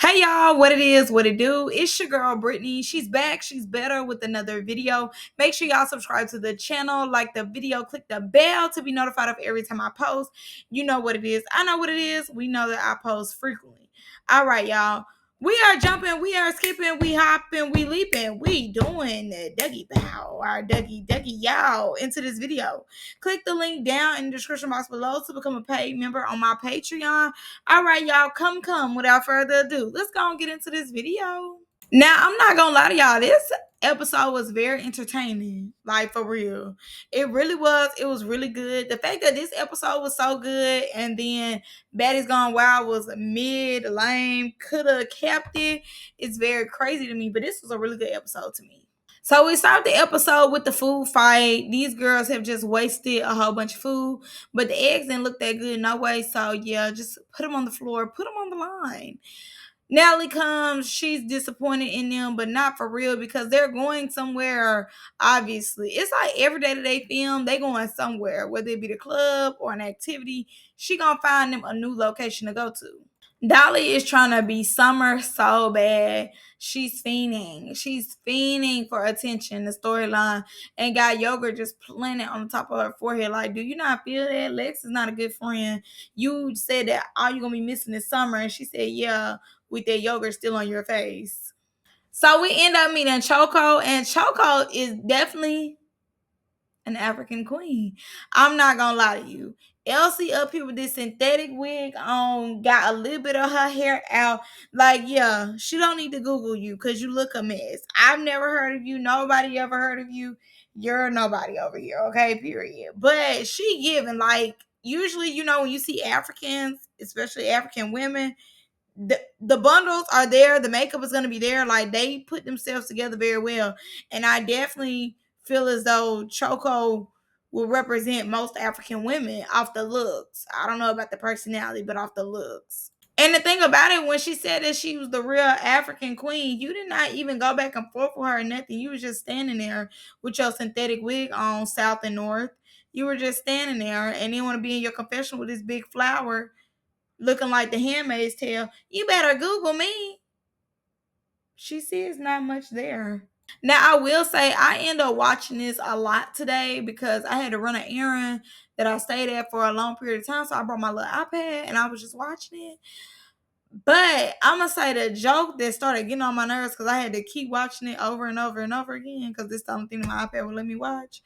Hey y'all, what it is, what it do? It's your girl Brittany. She's back, she's better with another video. Make sure y'all subscribe to the channel, like the video, click the bell to be notified of every time I post. You know what it is. I know what it is. We know that I post frequently. All right, y'all. We are jumping, we are skipping, we hopping, we leaping, we doing the Dougie bow, our Dougie y'all into this video. Click the link down in the description box below to become a paid member on my Patreon. All right, y'all, come. Without further ado, let's go and get into this video. Now, I'm not gonna lie to y'all. This episode was very entertaining, like for real. It really was. It was really good. The fact that this episode was so good, and then Baddies Gone Wild was mid lame, could have kept it. It's very crazy to me, but this was a really good episode to me. So we start the episode with the food fight. These girls have just wasted a whole bunch of food, but the eggs didn't look that good no way. So yeah, just put them on the floor, put them on the line. Natalie comes, she's disappointed in them, but not for real because they're going somewhere. Obviously, it's like every day that they film, they going somewhere, whether it be the club or an activity. She gonna find them a new location to go to. Dolly is trying to be Summer so bad. She's fiending. She's fiending for attention, the storyline, and got yogurt just planted on the top of her forehead. Like, do you not feel that? Lex is not a good friend. You said that all you're going to be missing is Summer. And she said, yeah, with that yogurt still on your face. So we end up meeting Choco, and Choco is definitely an African queen. I'm not gonna lie to you. Elsie up here with this synthetic wig on, got a little bit of her hair out. Like, yeah, she don't need to Google you because you look a mess. I've never heard of you. Nobody ever heard of you. You're nobody over here, okay? Period. But she giving, like, usually, when you see Africans, especially African women, the bundles are there, the makeup is going to be there, like they put themselves together very well, and I definitely feel as though Choco will represent most African women off the looks. I don't know about the personality, but off the looks. And the thing about it, when she said that she was the real African queen, you did not even go back and forth with her or nothing. You was just standing there with your synthetic wig on, south and north. You were just standing there and then want to be in your confessional with this big flower looking like the Handmaid's Tale. You better Google me. She says not much there. Now, I will say I end up watching this a lot today because I had to run an errand that I stayed at for a long period of time. So I brought my little iPad and I was just watching it. But I'm going to say the joke that started getting on my nerves because I had to keep watching it over and over and over again because this is the only thing my iPad would let me watch,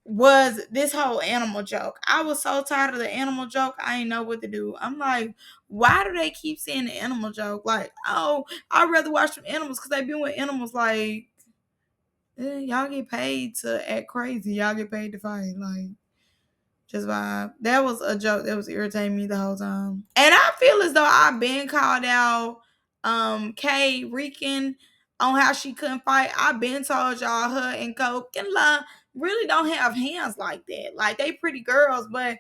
was this whole animal joke. I was so tired of the animal joke, I didn't know what to do. I'm like, why do they keep saying the animal joke? Like, oh, I'd rather watch them animals because they've been with animals. Like, y'all get paid to act crazy. Y'all get paid to fight. Like, just vibe. That was a joke that was irritating me the whole time. And I feel as though I've been called out Kay Rican on how she couldn't fight. I've been told y'all her and Coke and La really don't have hands like that. Like, they pretty girls, but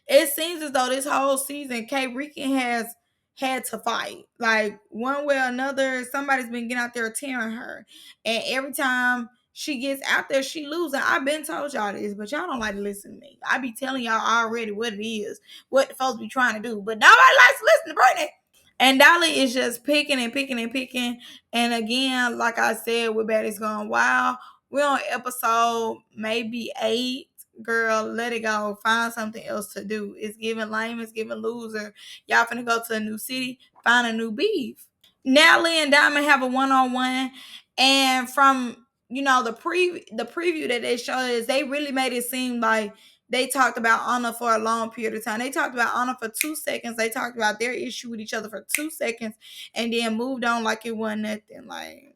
it seems as though this whole season Kay Rican has had to fight. Like, one way or another, somebody's been getting out there tearing her. And every time she gets out there, she losing. I've been told y'all this, but y'all don't like to listen to me. I be telling y'all already what it is, what the folks be trying to do. But nobody likes to listen to Brittany. And Dolly is just picking and picking and picking. And again, like I said, with Baddies Gone Wild, we're on episode maybe 8. Girl, let it go. Find something else to do. It's giving lame, it's giving loser. Y'all finna go to a new city, find a new beef. Natalie and Diamond have a one-on-one, and from the preview that they showed is they really made it seem like they talked about Anna for a long period of time. They talked about Anna for 2 seconds. They talked about their issue with each other for 2 seconds and then moved on like it wasn't nothing. Like,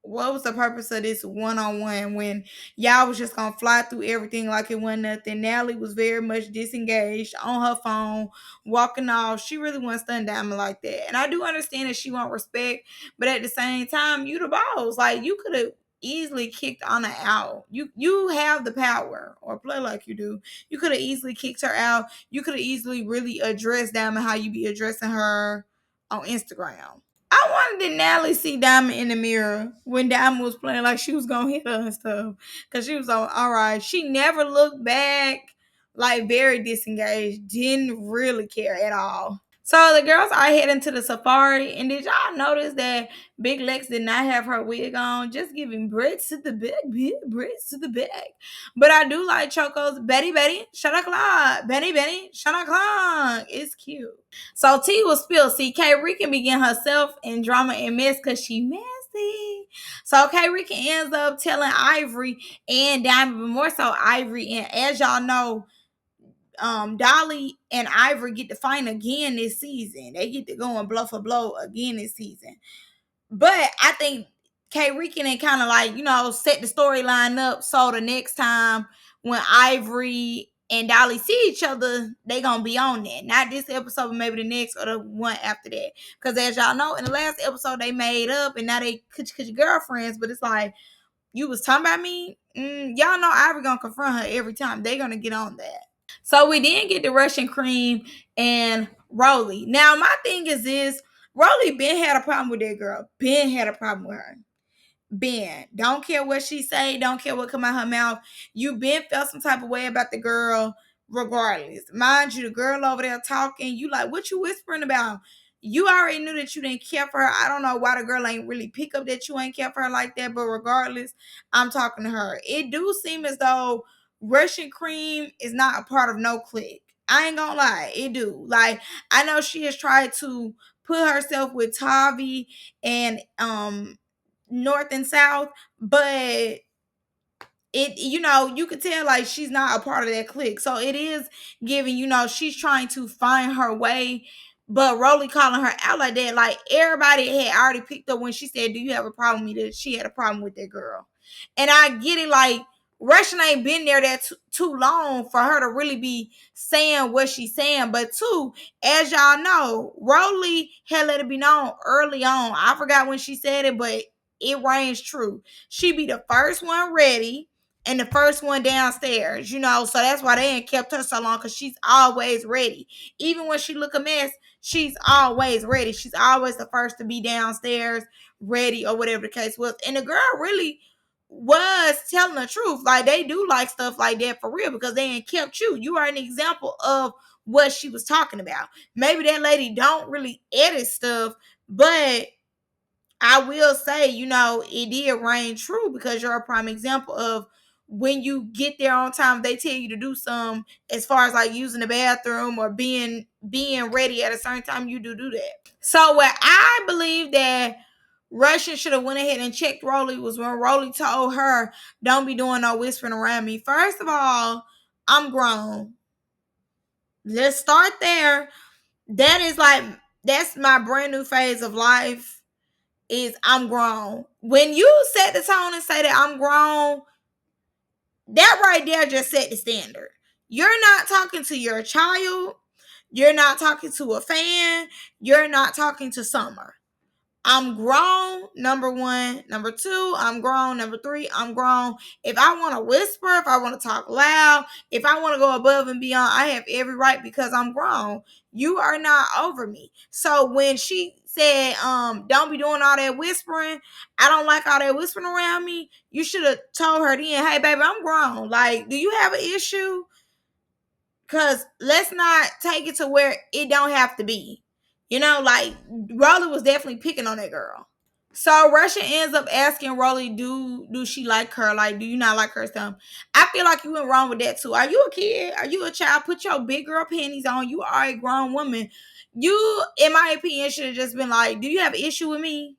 what was the purpose of this one-on-one when y'all was just gonna fly through everything like it wasn't nothing? Natalie was very much disengaged on her phone, walking off. She really wasn't stunned Diamond like that. And I do understand that she want respect, but at the same time, you the boss. Like, you could have easily kicked Anna out. You have the power, or play like you do. You could have easily kicked her out. You could have easily really addressed Diamond how you be addressing her on Instagram. I wanted to Natalie see Diamond in the mirror when Diamond was playing like she was gonna hit her and stuff. Cause she was all right. She never looked back, like very disengaged, didn't really care at all. So the girls are heading to the safari, and did y'all notice that Big Lex did not have her wig on, just giving braids to the back, braids to the back. But I do like Choco's Betty Betty, shut o'clock, Benny Benny, shut o'clock. It's cute. So tea was spilled. See, K Rican began herself in drama and mess because she messy. So K Rican ends up telling Ivory and Diamond, but more so Ivory. And as y'all know, Dolly and Ivory get to fight again this season. They get to go and blow for blow again this season. But I think K Rican and kind of like, set the storyline up so the next time when Ivory and Dolly see each other, they gonna be on that. Not this episode, but maybe the next or the one after that. Because as y'all know, in the last episode they made up and now they coochie girlfriends. But it's like, you was talking about me? Y'all know Ivory gonna confront her every time. They gonna get on that. So we didn't get the Russian cream and Rollie. Now my thing is this: Rollie been had a problem with that girl. Ben had a problem with her. Ben, don't care what she say, don't care what come out her mouth. You been felt some type of way about the girl, regardless. Mind you, the girl over there talking, you like, what you whispering about? You already knew that you didn't care for her. I don't know why the girl ain't really pick up that you ain't care for her like that, but regardless, I'm talking to her. It do seem as though Russian cream is not a part of no clique. I ain't gonna lie, it do. Like, I know she has tried to put herself with Tavi and North and South, but you could tell like she's not a part of that clique. So it is giving, she's trying to find her way, but Rolly calling her out like that. Like everybody had already picked up when she said, "Do you have a problem with it?" She had a problem with that girl. And I get it, like Russian ain't been there that too long for her to really be saying what she's saying. But two, as y'all know, Rolly had let it be known early on. I forgot when she said it, but it reigns true. She be the first one ready and the first one downstairs, so that's why they ain't kept her so long, because she's always ready. Even when she look a mess, she's always ready. She's always the first to be downstairs, ready, or whatever the case was. And the girl really was telling the truth. Like, they do like stuff like that for real, because they ain't kept you. You are an example of what she was talking about. Maybe that lady don't really edit stuff, but I will say, it did reign true, because you're a prime example of when you get there on time, they tell you to do some as far as like using the bathroom or being ready at a certain time, you do that. So what I believe that Russian should have went ahead and checked Rollie was when Rollie told her, "Don't be doing no whispering around me." First of all, I'm grown. Let's start there. That's my brand new phase of life. Is I'm grown. When you set the tone and say that I'm grown, that right there just set the standard. You're not talking to your child. You're not talking to a fan. You're not talking to Summer. I'm grown, number one. Number two, I'm grown. Number three, I'm grown. If I want to whisper, if I want to talk loud, if I want to go above and beyond, I have every right, because I'm grown. You are not over me. So when she said, don't be doing all that whispering, I don't like all that whispering around me, you should have told her then, "Hey, baby, I'm grown. Like, do you have an issue? Because let's not take it to where it don't have to be." Like, Rolly was definitely picking on that girl. So Russia ends up asking Rolly, do she like her? Like, do you not like her? Something. I feel like you went wrong with that too. Are you a kid? Are you a child? Put your big girl panties on. You are a grown woman. You, in my opinion, should have just been like, "Do you have an issue with me?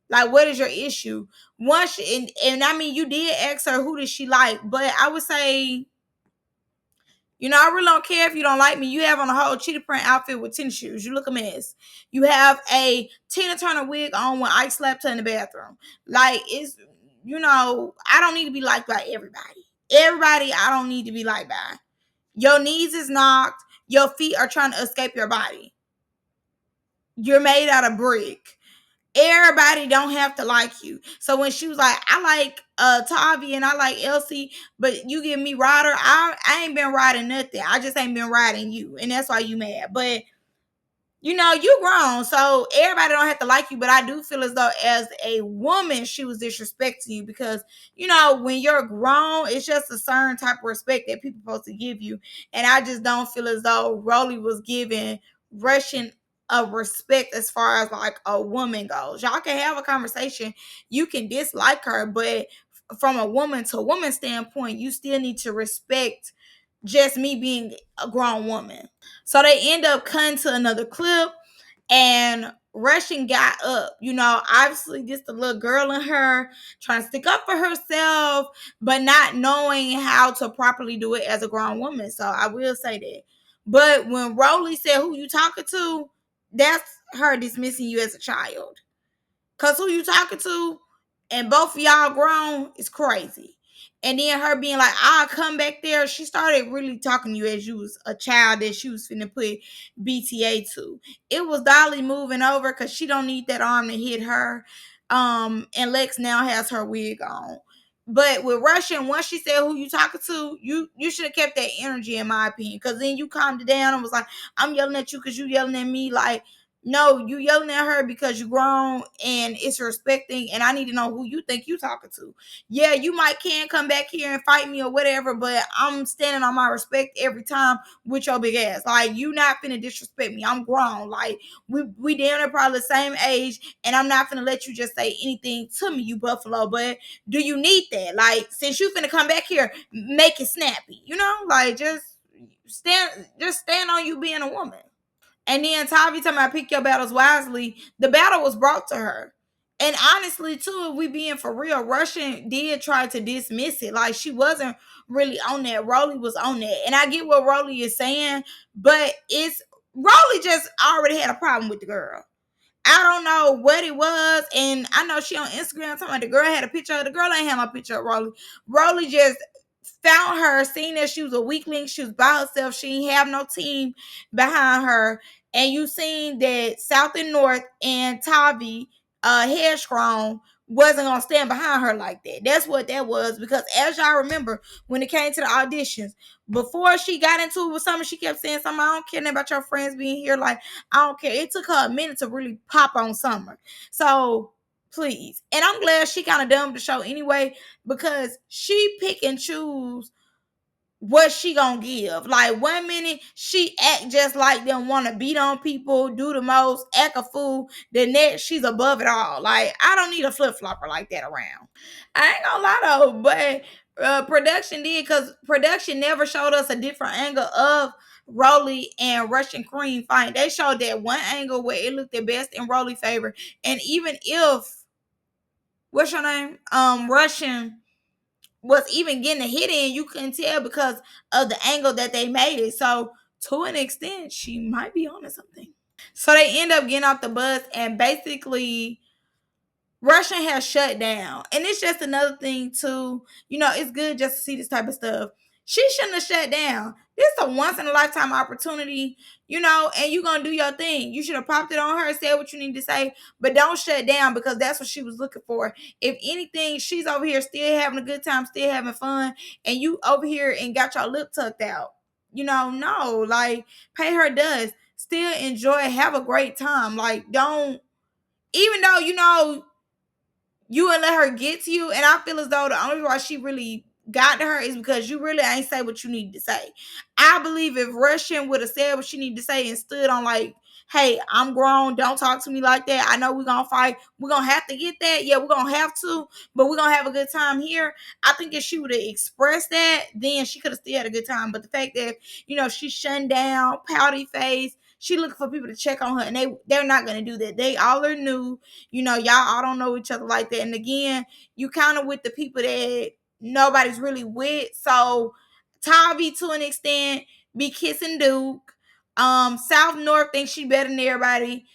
Like, what is your issue?" Once, and I mean, you did ask her who does she like, but I would say, I really don't care if you don't like me. You have on a whole cheetah print outfit with tennis shoes. You look a mess. You have a Tina Turner wig on when Ike slapped her in the bathroom. Like, I don't need to be liked by everybody. Everybody, I don't need to be liked by. Your knees is knocked. Your feet are trying to escape your body. You're made out of brick. Everybody don't have to like you. So when she was like, "I like Tavi and I like Elsie, but you give me Ryder," I ain't been riding nothing. I just ain't been riding you, and that's why you mad. But you grown, so everybody don't have to like you. But I do feel as though as a woman, she was disrespecting you, because when you're grown, it's just a certain type of respect that people supposed to give you, and I just don't feel as though Rolly was giving Russian of respect as far as like a woman goes. Y'all can have a conversation. You can dislike her, but from a woman to woman standpoint, you still need to respect just me being a grown woman. So they end up cutting to another clip, and Russian got up. Obviously, just a little girl in her trying to stick up for herself, but not knowing how to properly do it as a grown woman. So I will say that. But when Rollie said, "Who you talking to?" that's her dismissing you as a child. Cause who you talking to, and both of y'all grown, is crazy. And then her being like, "I'll come back there." She started really talking to you as you was a child that she was finna put BTA to. It was Dolly moving over because she don't need that arm to hit her. And Lex now has her wig on. But with Russian, once she said, "Who you talking to?" you should have kept that energy, in my opinion. Because then you calmed it down and was like, "I'm yelling at you because you yelling at me." Like, no, you yelling at her because you grown and it's respecting, and I need to know who you think you talking to. Yeah, you might can come back here and fight me or whatever, but I'm standing on my respect every time with your big ass. Like, you not finna disrespect me. I'm grown. Like, we damn near probably the same age, and I'm not finna let you just say anything to me, you buffalo. But do you need that? Like, since you finna come back here, make it snappy. Like, just stand on you being a woman. And then Tavi talking about pick your battles wisely. The battle was brought to her. And honestly, too, if we being for real, Russian did try to dismiss it. Like, she wasn't really on that. Rollie was on that. And I get what Rollie is saying, but Rollie just already had a problem with the girl. I don't know what it was. And I know she on Instagram talking about the girl had a picture of the girl. Ain't have no picture of Rollie. Rollie just found her, seeing that she was a weakling. She was by herself. She didn't have no team behind her. And you seen that South and North and Tavi, headstrong, wasn't gonna stand behind her like that. That's what that was. Because as y'all remember, when it came to the auditions, before she got into it with Summer, she kept saying something, "I don't care about your friends being here." Like, I don't care. It took her a minute to really pop on Summer. So please. And I'm glad she kind of dumbed the show anyway, because she pick and choose what she gonna give. Like, 1 minute she act just like them, want to beat on people, do the most, act a fool. The next she's above it all. Like, I don't need a flip flopper like that around. I ain't gonna lie though, but production did, because production never showed us a different angle of Rollie and Russian Cream fight. They showed that one angle where it looked the best in Rollie favor. And even if, what's your name, Russian was even getting a hit in, you couldn't tell because of the angle that they made it. So to an extent, she might be onto something. So they end up getting off the bus, and basically Russian has shut down. And it's just another thing too. It's good just to see this type of stuff. She shouldn't have shut down. This is a once in a lifetime opportunity, and you gonna do your thing. You should have popped it on her, said what you need to say, but don't shut down, because that's what she was looking for. If anything, she's over here still having a good time, still having fun, and you over here and got your lip tucked out. No, like, pay her dust. Still enjoy, have a great time. Like, don't, even though you and let her get to you. And I feel as though the only reason why she really got to her is because you really ain't say what you need to say. I believe if Russian would have said what she needed to say and stood on, like, "Hey, I'm grown. Don't talk to me like that. I know we're going to fight. We're going to have to get that. Yeah, we're going to have to, but we're going to have a good time here." I think if she would have expressed that, then she could have still had a good time. But the fact that, she's shunned down, pouty face, she looking for people to check on her, and they're not going to do that. They all are new. Y'all all don't know each other like that. And again, you kind of with the people that nobody's really with. So Tavi, to an extent, be kissing Duke. South North thinks she better than everybody.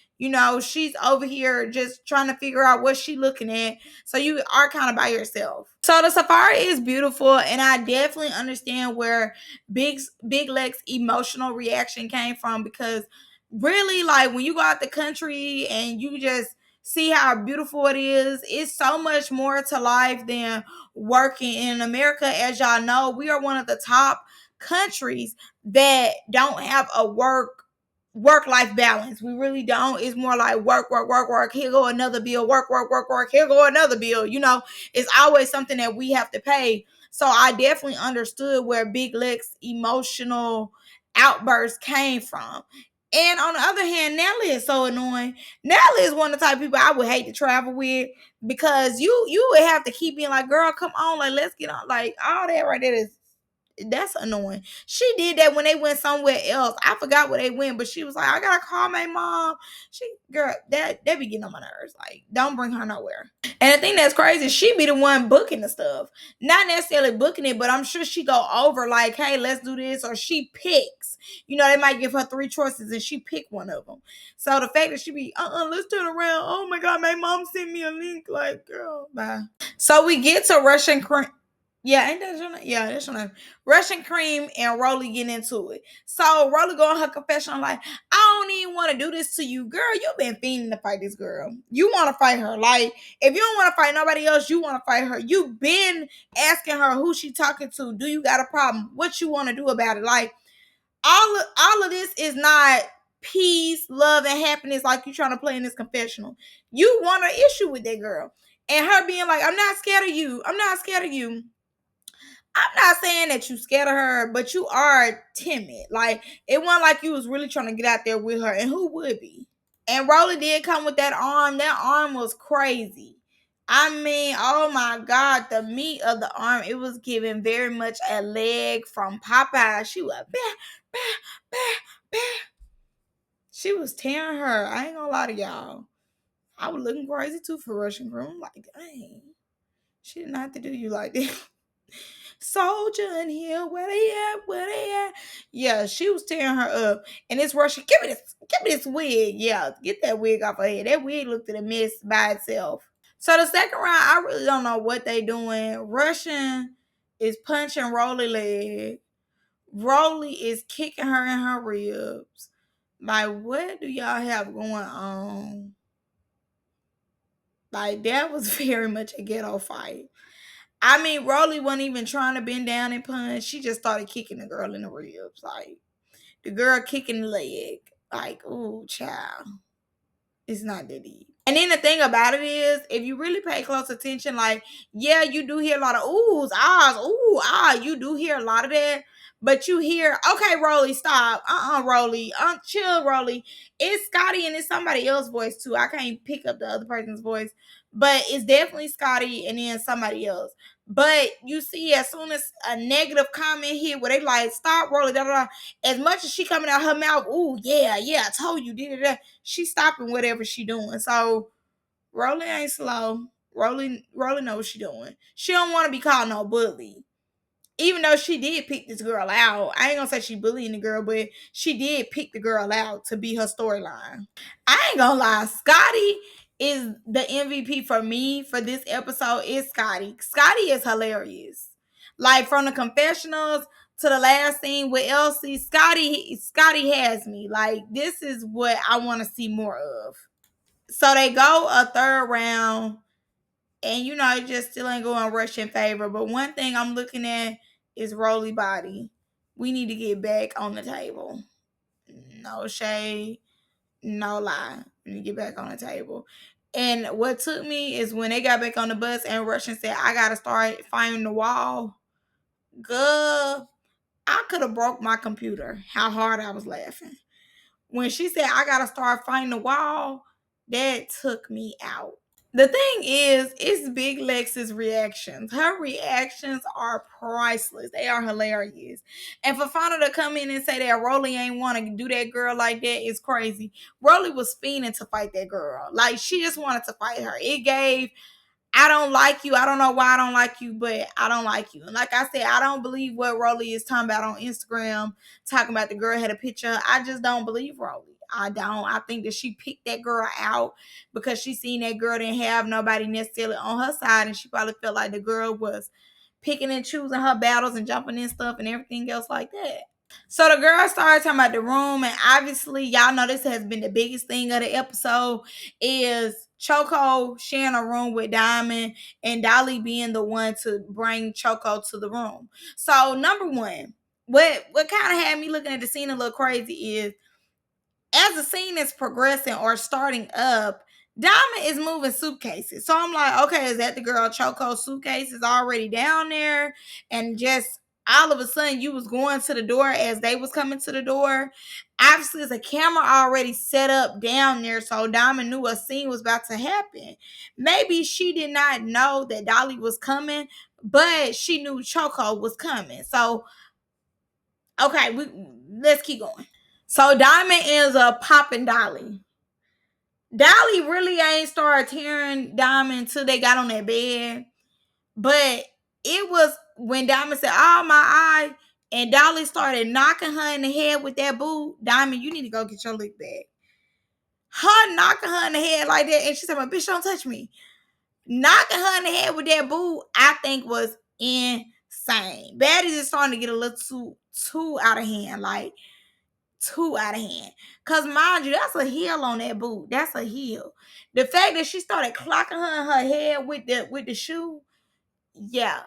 She's over here just trying to figure out what she looking at. So you are kind of by yourself. So the safari is beautiful, and I definitely understand where Big Lex emotional reaction came from, because really, like, when you go out the country and you just see how beautiful it is, it's so much more to life than working in America. As y'all know, we are one of the top countries that don't have a work life balance. We really don't. It's more like work, work, work, work. Here go another bill. Work, work, work, work. Here go another bill. It's always something that we have to pay. So I definitely understood where Big Lex emotional outburst came from. And on the other hand, Natalie is so annoying. Natalie is one of the type of people I would hate to travel with, because you would have to keep being like, girl, come on, like let's get on, like all that right there is, that's annoying. She did that when they went somewhere else. I forgot where they went, but she was like, I gotta call my mom. She, girl, that be getting on my nerves. Like, don't bring her nowhere. And the thing that's crazy, she be the one booking the stuff. Not necessarily booking it, but I'm sure she go over like, hey, let's do this, or she picks. You know, they might give her 3 choices and she pick one of them. So the fact that she be, let's turn around. Oh my God, my mom sent me a link. Like, girl, bye. So we get to Russian cream. Yeah, ain't that your name? Yeah, that's your name. Russian cream and Rollie get into it. So Rollie go on her confession like, I don't even want to do this to you. Girl, you been fiending to fight this girl. You want to fight her. Like, if you don't want to fight nobody else, you want to fight her. You been asking her who she talking to. Do you got a problem? What you want to do about it? Like, all of this is not peace, love, and happiness like you trying to play in this confessional. You want an issue with that girl. And her being like, I'm not scared of you. I'm not scared of you. I'm not saying that you scared of her, but you are timid. Like, it wasn't like you was really trying to get out there with her. And who would be? And Rollie did come with that arm. That arm was crazy. I mean, oh my God, the meat of the arm, it was giving very much a leg from Popeye. She was bah, bah, bah, bah. She was tearing her. I ain't gonna lie to y'all. I was looking crazy too for Russian Groom. Like, dang, she didn't have to do you like that. Soldier in here, where they at? Where they at? Yeah, she was tearing her up. And it's Russian. Give me this wig. Yeah, get that wig off her head. That wig looked at a mess by itself. So the second round, I really don't know what they doing. Russian is punching Rollie leg. Rollie is kicking her in her ribs. Like, what do y'all have going on? Like, that was very much a ghetto fight. I mean, Rollie wasn't even trying to bend down and punch. She just started kicking the girl in the ribs. Like, the girl kicking the leg. Like, ooh, child. It's not that deep. And then the thing about it is, if you really pay close attention, like, yeah, you do hear a lot of oohs, ahs, ooh, ah, you do hear a lot of that. But you hear, okay, Rollie, stop. Rollie. Chill, Rollie. It's Scotty and it's somebody else's voice too. I can't pick up the other person's voice. But it's definitely Scotty and then somebody else. But you see, as soon as a negative comment here where they like, stop, Rollie, da, da, da, as much as she coming out her mouth, ooh, yeah, I told you, did it. She stopping whatever she doing. So Rollie ain't slow. Rollie know what she doing. She don't want to be called no bully. Even though she did pick this girl out. I ain't gonna say she bullying the girl, but she did pick the girl out to be her storyline. I ain't gonna lie. Scotty is the MVP for me for this episode. Is Scotty. Scotty is hilarious. Like, from the confessionals to the last scene with Elsie, Scotty has me. Like, this is what I want to see more of. So they go a third round, and you know, it just still ain't going Rush in favor. But one thing I'm looking at is Rollie body. We need to get back on the table. No shade, no lie. We need to get back on the table. And what took me is when they got back on the bus and Russian said, I gotta start finding the wall. Girl, I could have broke my computer. How hard I was laughing. When she said, I gotta start finding the wall, that took me out. The thing is, it's Big Lex's reactions. Her reactions are priceless. They are hilarious. And for Fauna to come in and say that Rollie ain't want to do that girl like that is crazy. Rollie was fiending to fight that girl. Like, she just wanted to fight her. It gave, I don't like you. I don't know why I don't like you, but I don't like you. And like I said, I don't believe what Rollie is talking about on Instagram, talking about the girl had a picture. I just don't believe Rollie. I don't. I think that she picked that girl out because she seen that girl didn't have nobody necessarily on her side, and she probably felt like the girl was picking and choosing her battles and jumping in stuff and everything else like that. So the girl started talking about the room, and obviously, y'all know this has been the biggest thing of the episode is Choco sharing a room with Diamond and Dolly being the one to bring Choco to the room. So number one, what kind of had me looking at the scene a little crazy is as the scene is progressing or starting up, Diamond is moving suitcases. So I'm like, okay, is that the girl Choco's suitcase is already down there? And just all of a sudden you was going to the door as they was coming to the door. Obviously, there's a camera already set up down there, so Diamond knew a scene was about to happen. Maybe she did not know that Dolly was coming, but she knew Choco was coming. So, okay, let's keep going. So Diamond ends up popping Dolly. Dolly really ain't started tearing Diamond until they got on that bed. But it was when Diamond said, "Oh, my eye," and Dolly started knocking her in the head with that boot. Diamond, you need to go get your lick back. Her knocking her in the head like that, and she said, "My bitch, don't touch me." Knocking her in the head with that boot, I think was insane. Baddies is starting to get a little too out of hand, like too out of hand. Cause mind you, that's a heel on that boot. That's a heel. The fact that she started clocking her in her head with the shoe, yeah,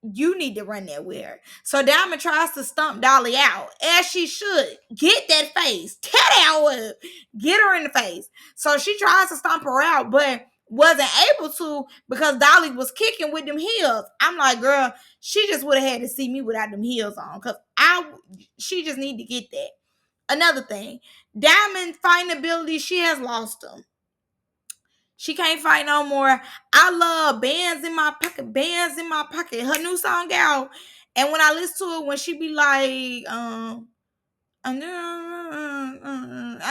you need to run that with her. So Diamond tries to stump Dolly out, as she should. Get that face. Tear that up. Get her in the face. So she tries to stomp her out, but wasn't able to because Dolly was kicking with them heels. I'm like, girl, she just would have had to see me without them heels on. Cause she just need to get that. Another thing, Diamond fighting ability, she has lost them. She can't fight no more. I love Bands in My Pocket, Bands in My Pocket. Her new song out. And when I listen to it, when she be like,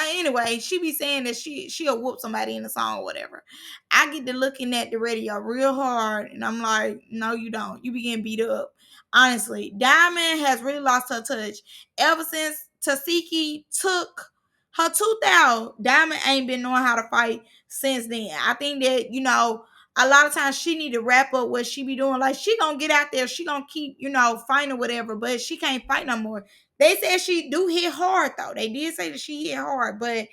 anyway, she be saying that she'll whoop somebody in the song or whatever. I get to looking at the radio real hard, and I'm like, no, you don't. You be getting beat up. Honestly, Diamond has really lost her touch ever since Tasiki took her tooth out. Diamond ain't been knowing how to fight since then. I think that a lot of times she need to wrap up what she be doing. Like she gonna get out there, she gonna keep fighting or whatever, but she can't fight no more. They said she do hit hard though. They did say that she hit hard, but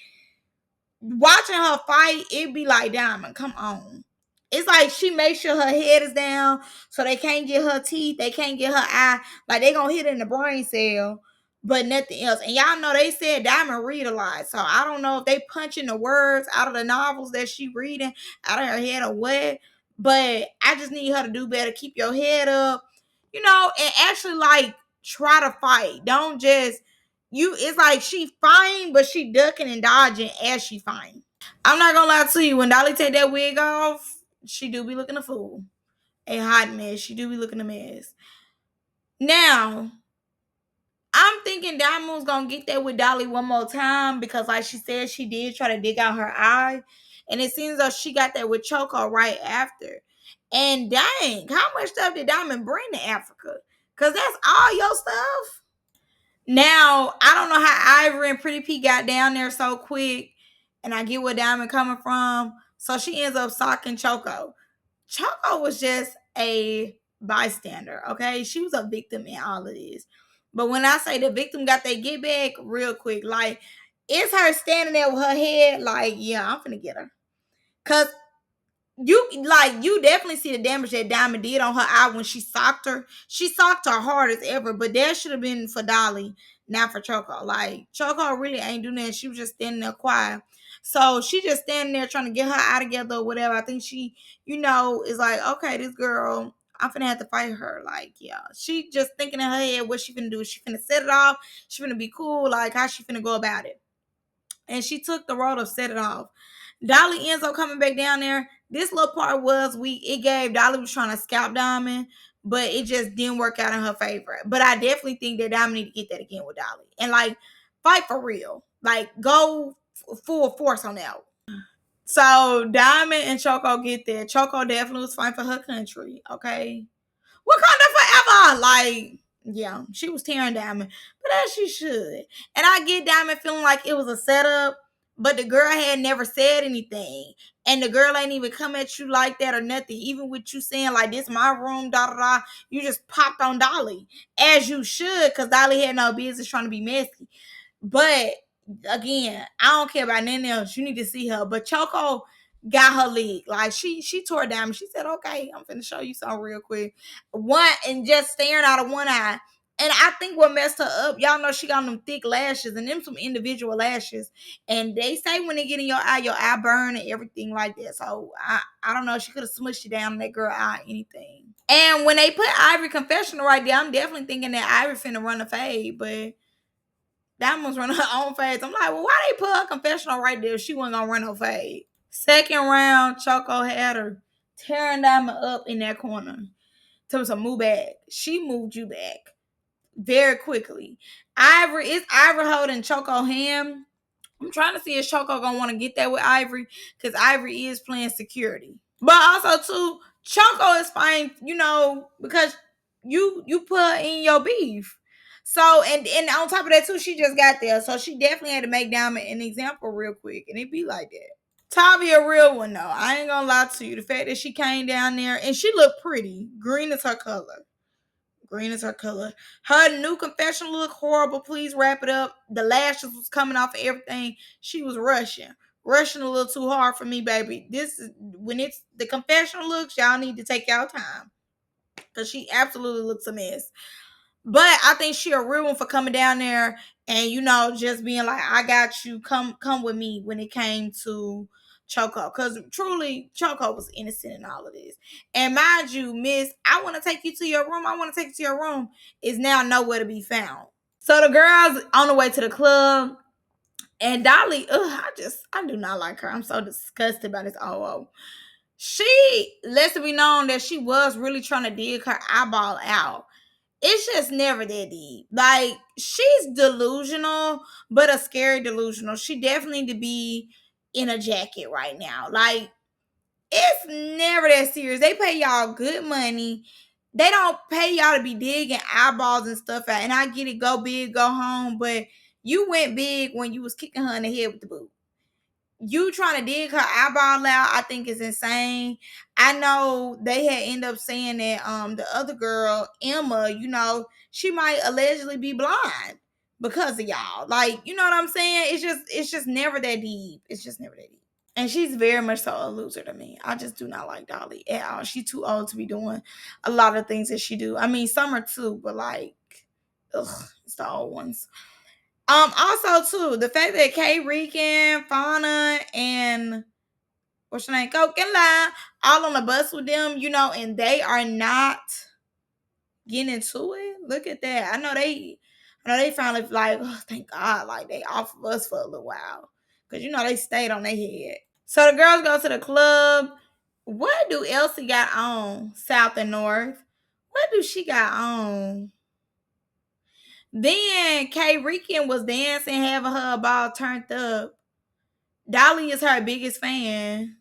watching her fight, it be like, Diamond, come on. It's like she makes sure her head is down so they can't get her teeth, they can't get her eye. Like they gonna hit in the brain cell, but nothing else. And y'all know they said Diamond read a lot. So I don't know if they punching the words out of the novels that she reading out of her head or what. But I just need her to do better. Keep your head up, and actually like try to fight. Don't just it's like she fine, but she ducking and dodging as she fine. I'm not gonna lie to you. When Dolly take that wig off, she do be looking a fool, a hot mess. She do be looking a mess. Now, I'm thinking Diamond's gonna get that with Dolly one more time because, like she said, she did try to dig out her eye, and it seems like she got that with Choco right after. And dang, how much stuff did Diamond bring to Africa? Cause that's all your stuff. Now, I don't know how Ivory and Pretty P got down there so quick, and I get where Diamond coming from. So she ends up socking Choco. Choco was just a bystander, okay? She was a victim in all of this. But when I say the victim got their get back real quick, like, it's her standing there with her head like, yeah, I'm finna get her. Cause you definitely see the damage that Diamond did on her eye when she socked her. She socked her hard as ever, but that should have been for Dolly, not for Choco. Like Choco really ain't doing that. She was just standing there quiet. So she just standing there trying to get her eye together or whatever. I think she, is like, okay, this girl, I'm finna have to fight her. Like, yeah. She just thinking in her head what she finna do. She finna set it off. She finna be cool. Like, how she finna go about it. And she took the road of set it off. Dolly ends up coming back down there. This little part was it gave Dolly was trying to scalp Diamond, but it just didn't work out in her favor. But I definitely think that Diamond need to get that again with Dolly and like fight for real, like go full force on that. So Diamond and Choco get there. Choco definitely was fighting for her country. Okay, Wakanda forever. Like, yeah, she was tearing Diamond, but as she should. And I get Diamond feeling like it was a setup, but the girl had never said anything. And the girl ain't even come at you like that or nothing. Even with you saying, like, this my room, da da da. You just popped on Dolly. As you should, because Dolly had no business trying to be messy. But again, I don't care about nothing else. You need to see her. But Choco got her leg. Like she tore down. She said, okay, I'm finna show you something real quick. One and just staring out of one eye. And I think what messed her up, y'all know she got them thick lashes and them some individual lashes. And they say when they get in your eye burn and everything like that. So I don't know. She could have smushed it down in that girl eye, anything. And when they put Ivory confessional right there, I'm definitely thinking that Ivory finna run a fade, but Diamond was running her own fades. I'm like, well, why they put her confessional right there if she wasn't gonna run no fade? Second round, Choco had her tearing Diamond up in that corner. Tell me some move back. She moved you back very quickly. Ivory holding Choco hand. I'm trying to see if Choco gonna want to get that with Ivory because Ivory is playing security. But also too, Choco is fine, because you put her in your beef. So and on top of that too, she just got there. So she definitely had to make Diamond an example real quick. And it be like that. Tavi a real one though. I ain't gonna lie to you. The fact that she came down there and she looked pretty. Green is her color. Green is her color. Her new confession look horrible. Please wrap it up. The lashes was coming off of everything. She was rushing. Rushing a little too hard for me, baby. This is when it's the confessional looks, y'all need to take y'all time. Cause she absolutely looks a mess. But I think she a real one for coming down there and just being like, I got you. Come with me when it came to Choco. Because truly, Choco was innocent in all of this. And mind you, Miss, I want to take you to your room. I want to take you to your room is now nowhere to be found. So the girls on the way to the club. And Dolly, I do not like her. I'm so disgusted by this. She lets it be known that she was really trying to dig her eyeball out. It's just never that deep. Like, she's delusional, but a scary delusional. She definitely need to be in a jacket right now. Like, it's never that serious. They pay y'all good money. They don't pay y'all to be digging eyeballs and stuff out. And I get it, go big, go home. But you went big when you was kicking her in the head with the boot. You trying to dig her eyeball out, I think is insane. I know they had ended up saying that the other girl, Emma, she might allegedly be blind because of y'all. Like, you know what I'm saying? It's just never that deep. It's just never that deep. And she's very much so a loser to me. I just do not like Dolly at all. She's too old to be doing a lot of things that she do. I mean, Summer too, but like, it's the old ones. Also too, the fact that K Rican, Fauna, and what's your name, Coke and Lie, all on the bus with them, and they are not getting into it. Look at that. I know they finally like, oh, thank God, like they off of us for a little while. Cause they stayed on their head. So the girls go to the club. What do Elsie got on? South and North. What do she got on? Then K Rican was dancing, having her ball turned up. Dolly is her biggest fan.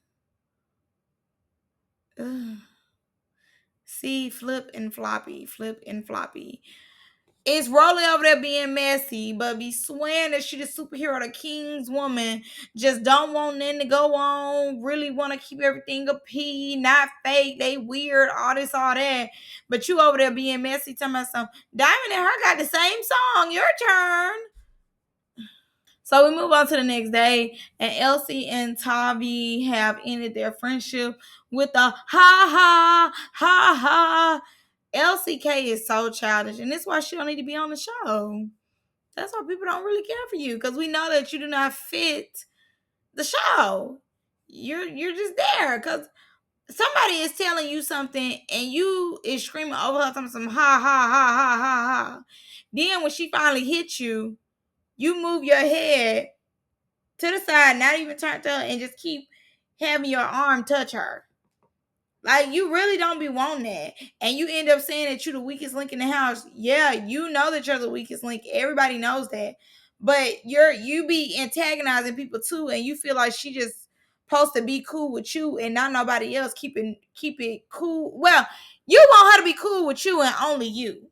Ugh. See, flip and floppy. It's Rollie over there being messy, but be swearing that she the superhero, the king's woman. Just don't want nothing to go on. Really want to keep everything a P, not fake. They weird, all this, all that. But you over there being messy, talking about something. Diamond and her got the same song. Your turn. So we move on to the next day, and Elsie and Tavi have ended their friendship with a ha ha ha ha. Elsie K is so childish, and that's why she don't need to be on the show. That's why people don't really care for you, because we know that you do not fit the show. You're just there because somebody is telling you something, and you is screaming over her some ha ha ha ha ha ha. Then when she finally hits you, you move your head to the side, not even turned up, and just keep having your arm touch her. Like, you really don't be wanting that. And you end up saying that you're the weakest link in the house. Yeah, you know that you're the weakest link. Everybody knows that. But you be antagonizing people too, and you feel like she just supposed to be cool with you and not nobody else. Keep it cool. Well, you want her to be cool with you and only you.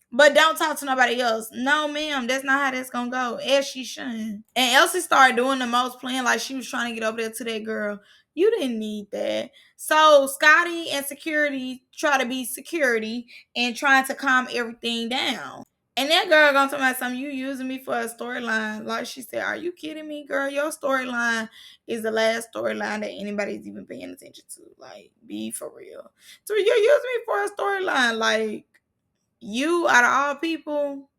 But don't talk to nobody else. No, ma'am, that's not how that's gonna go. As she shouldn't. And Elsie started doing the most, playing like she was trying to get over there to that girl. You didn't need that. So Scotty and security try to be security and trying to calm everything down. And that girl gonna talk about something, you using me for a storyline. Like she said, are you kidding me, girl? Your storyline is the last storyline that anybody's even paying attention to. Like, be for real. So you're using me for a storyline. Like, you out of all people,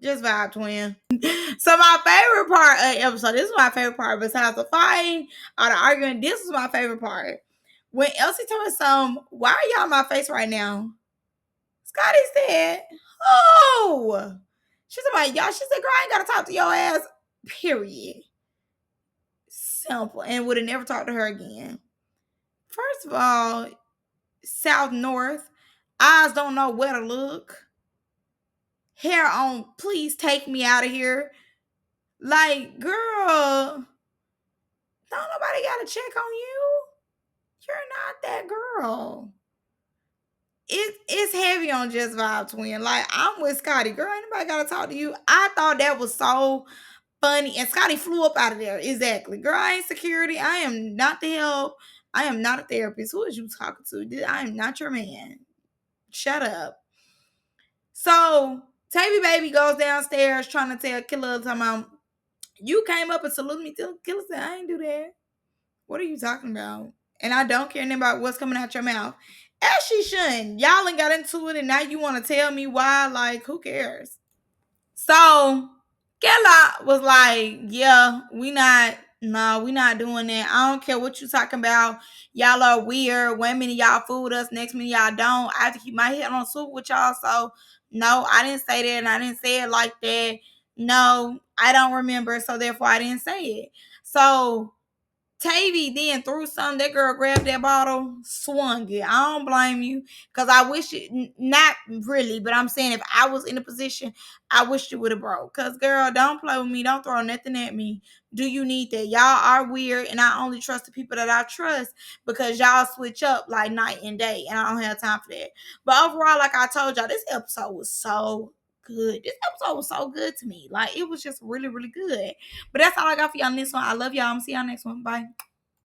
just vibe, twin. So my favorite part of the episode, this is my favorite part, besides the fighting or the arguing, this is my favorite part. When Elsie told us why are y'all in my face right now? Scotty said, oh. She's like, y'all, she said, girl, I ain't gotta talk to your ass. Period. Simple. And would have never talked to her again. First of all, South North, eyes don't know where to look. Hair on, please take me out of here. Like, girl, don't nobody gotta check on you. You're not that girl. It's heavy on Just Vibe Twin. Like, I'm with Scotty. Girl, ain't nobody gotta talk to you. I thought that was so funny. And Scotty flew up out of there. Exactly. Girl, I ain't security. I am not the help. I am not a therapist. Who is you talking to? I am not your man. Shut up. So Tavy Baby goes downstairs trying to tell Killer, talking about, you came up and saluted me. Killer said, I ain't do that. What are you talking about? And I don't care about what's coming out your mouth. As she shouldn't. Y'all ain't got into it, and now you want to tell me why? Like, who cares? So Killer was like, yeah, we not doing that. I don't care what you talking about. Y'all are weird. One minute y'all fool with us, next minute y'all don't. I have to keep my head on swivel with y'all. So no, I didn't say that, and I didn't say it like that. No, I don't remember, so therefore I didn't say it. So Tavy then threw something. That girl grabbed that bottle, swung it. I don't blame you, because I wish it, not really, but I'm saying if I was in a position, I wish it would have broke. Because, girl, don't play with me. Don't throw nothing at me. Do you need that? Y'all are weird, and I only trust the people that I trust, because y'all switch up like night and day, and I don't have time for that. But overall, like I told y'all, this episode was so good. This episode was so good to me. Like, it was just really, really good. But that's all I got for y'all on this one. I love y'all. I'm see y'all next one. Bye.